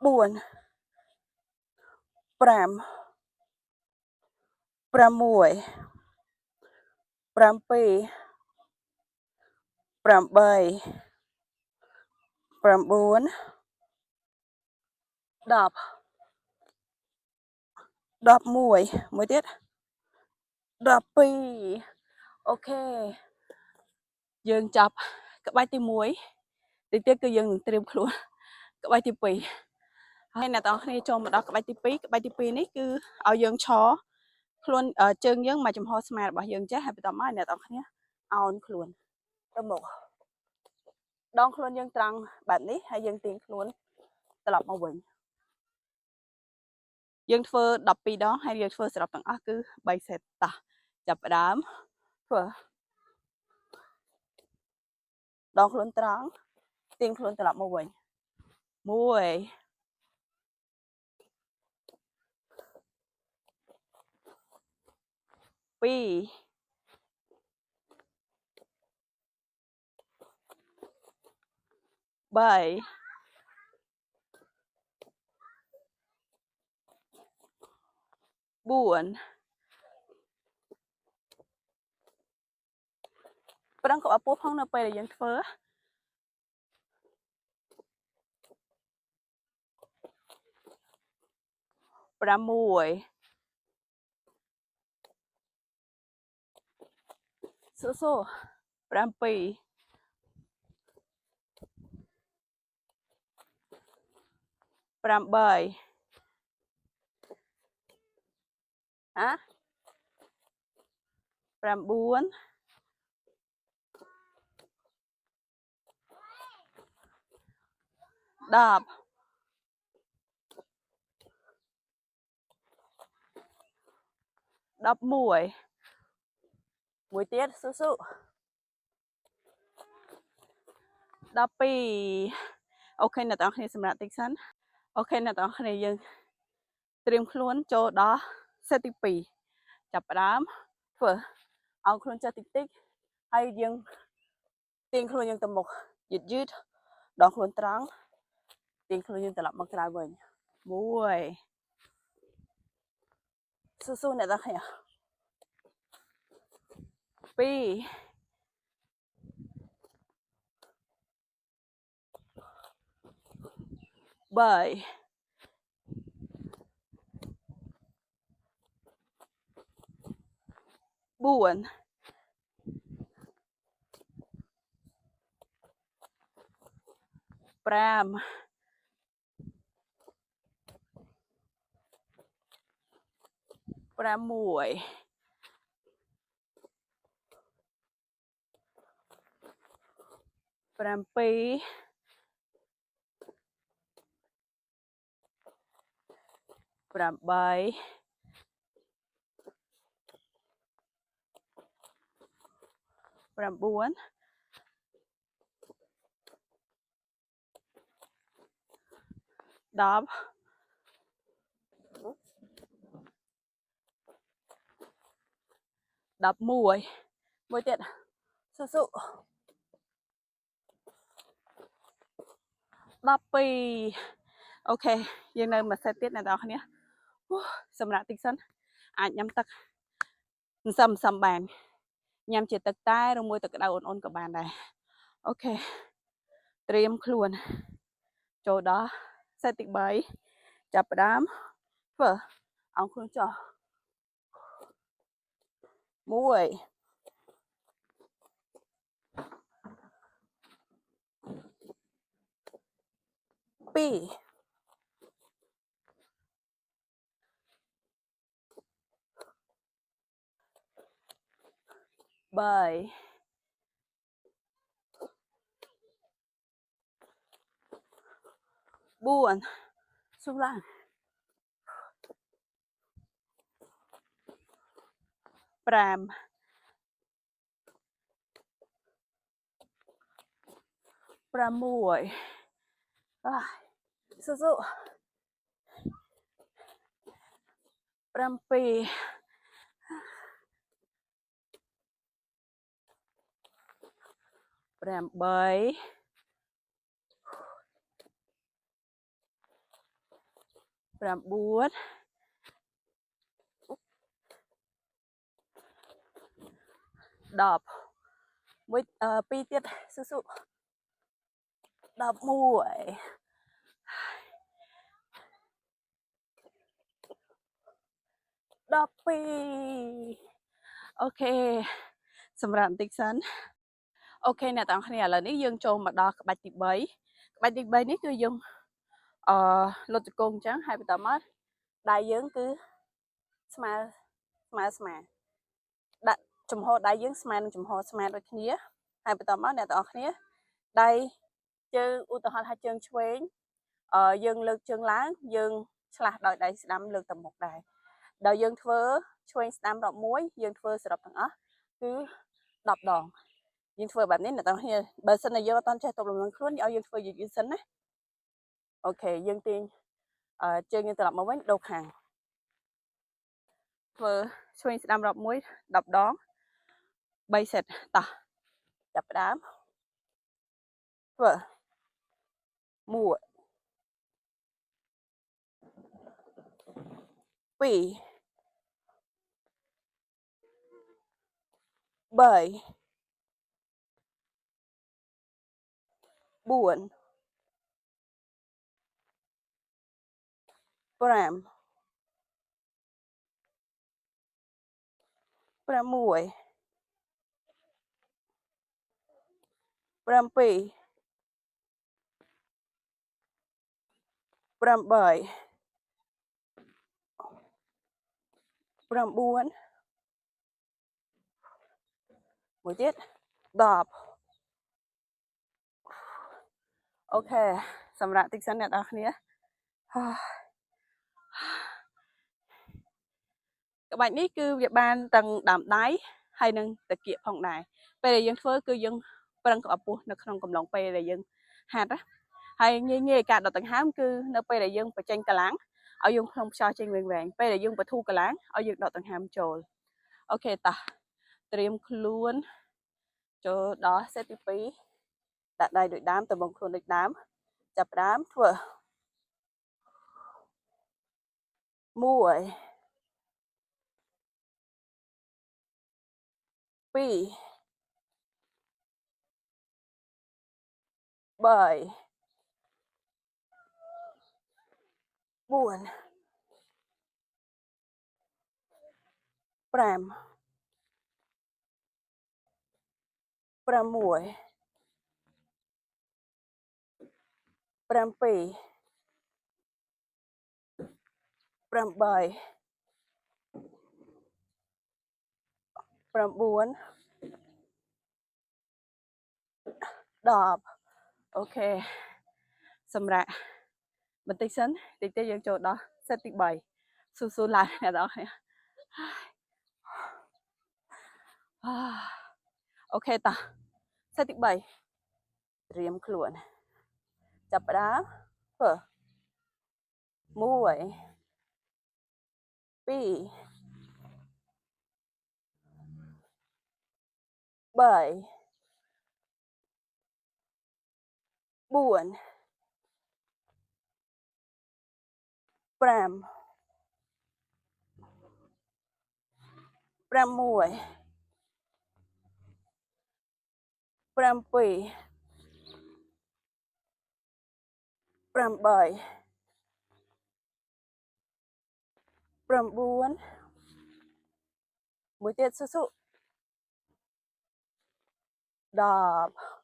4 5 6 7 8 9 10 11 មួយទៀត12 អូខេយើងចាប់ក្បាច់ទី1ទីទៀតគឺយើងនឹងត្រៀមខ្លួនក្បាច់ទី2ហើយអ្នកទាំងអស់គ្នាចូលមកដល់ក្បាច់ទី2ក្បាច់ទី2នេះគឺឲ្យយើងឈរខ្លួនជើងយើងមកចំហស្មារបស់យើងចេះហើយបន្តមកអ្នកទាំងអស់គ្នាអោនខ្លួនទៅមុខដងខ្លួនយើងត្រង់បែបនេះហើយយើងទាញខ្លួនត្រឡប់មកវិញយើងធ្វើ12ដងហើយយើងធ្វើសរុបទាំងអស់គឺ3សេតតោះចាប់ផ្ដើមធ្វើដងខ្លួនត្រង់ទាញខ្លួនត្រឡប់មកវិញ1 2 3 4 ប្រឹងក្បាលពោះផងនៅពេលដែលយើងធ្វើ6 ស៊ូ7 8 ហ៎9 10 11មួយទៀតស៊ូ12អូខេអ្នកទាំងអស់គ្នាសម្រាប់តិចសិនអូខេអ្នកទាំងអស់គ្នាយើង ត្រៀមខ្លួនចូលដល់សេតទី2ចាប់ផ្ដើមធ្វើអោនខ្លួនចេះតិចតិចហើយយើងទាញខ្លួនយើងទៅមុខយឺតយឺតដងខ្លួនត្រង់ទាញខ្លួនយើងត្រឡប់មកក្រោយវិញ1ស៊ូៗអ្នកទាំងគ្នា2 3 4 5 6 7 8 9 10 11មួយទៀតស៊ូស៊ូ12អូខេយើងនៅមួយសេតទៀតអ្នកនរគ្នាសម្រាប់តិចសិនអាចញ៉ាំទឹកសឹមបានញ៉ាំជាទឹកតែឬមួយទឹកក្តៅអ៊ុនៗក៏បានដែរអូខេត្រៀមខ្លួនចូលដល់សេតទី3ចាប់ផ្ដើមធ្វើអោនខ្លួនចុះ1 2 3 4 xuốngឡើង5 6 ស៊ូស៊ូ7 8 9 10មួយ2ទៀតស៊ូស៊ូ11 12អូខេសម្រាប់បន្តិចសិនអូខេអ្នកទាំងគ្នាឥឡូវនេះយើងចូលមកដល់ក្បាច់ទី3ក្បាច់ទី3នេះគឺយើងលុតជង្គង់អញ្ចឹងហើយបន្តមកដៃយើងគឺស្មើដាក់ចំហដៃយើងស្មើនឹងចំហស្មាដូចគ្នាហើយបន្តមកអ្នកទាំងអស់គ្នាដៃជើងឧទាហរណ៍ថាជើងឆ្វេងយើងលើកជើងឡើងយើងឆ្លាស់ដោយដៃស្ដាំលើកទៅមុខដែរដល់យើងធ្វើឆ្វេងស្ដាំរាប់1យើងធ្វើសរុបទាំងអស់គឺ10ដងយើងធ្វើបែបនេះអ្នកទាំងគ្នាបើសិនតែយើងអត់តន់ចេះទប់លំនឹងខ្លួនឲ្យយើងធ្វើយឺតសិនណាអូខេយើងទាញជើងយើងត្រឡប់មកវិញដូរខាងធ្វើឆ្វេងស្ដាំរាប់1 10ដង3សេតតោះចាប់ផ្ដើមធ្វើ1 2 3 4 5 6 7 8 9មួយទៀត10អូខេសម្រាប់តិចសិនអ្នកនរគ្នាក្បាច់នេះគឺវាបានទាំងដើមដៃហើយនឹងតាគៀកផងដែរពេលដែលយើងធ្វើគឺយើងប្រឹងក្បាលពោះនៅក្នុងកំឡុងពេលដែលយើងហាត់ណាហើយងាយការដុតដង្ហើមគឺនៅពេលដែលយើងបញ្ចេញកម្លាំង ឲ្យយើងផ្លុំខ្យល់ចេញវែងៗពេលដែលយើងបធូរកន្លងឲ្យយើងដកដង្ហើមចូលអូខេតោះត្រៀមខ្លួនចូលដល់សេតទី2ដាក់ដៃដូចដើមត្បូងខ្លួនដូចដើមចាប់ផ្ដើមធ្វើ1 2 3 4 5 6 7 8 9 10អូខេសម្រាប់បន្តិចសិនតិចទៀតយើងចូលដល់សេតទី3ស៊ូឡើងអ្នកនរគ្នាអូខេតោះសេតទី3ត្រៀមខ្លួនចាប់ផ្ដើមធ្វើ1 2 3 4 5 6 7 8 9 មួយទៀតស៊ូ10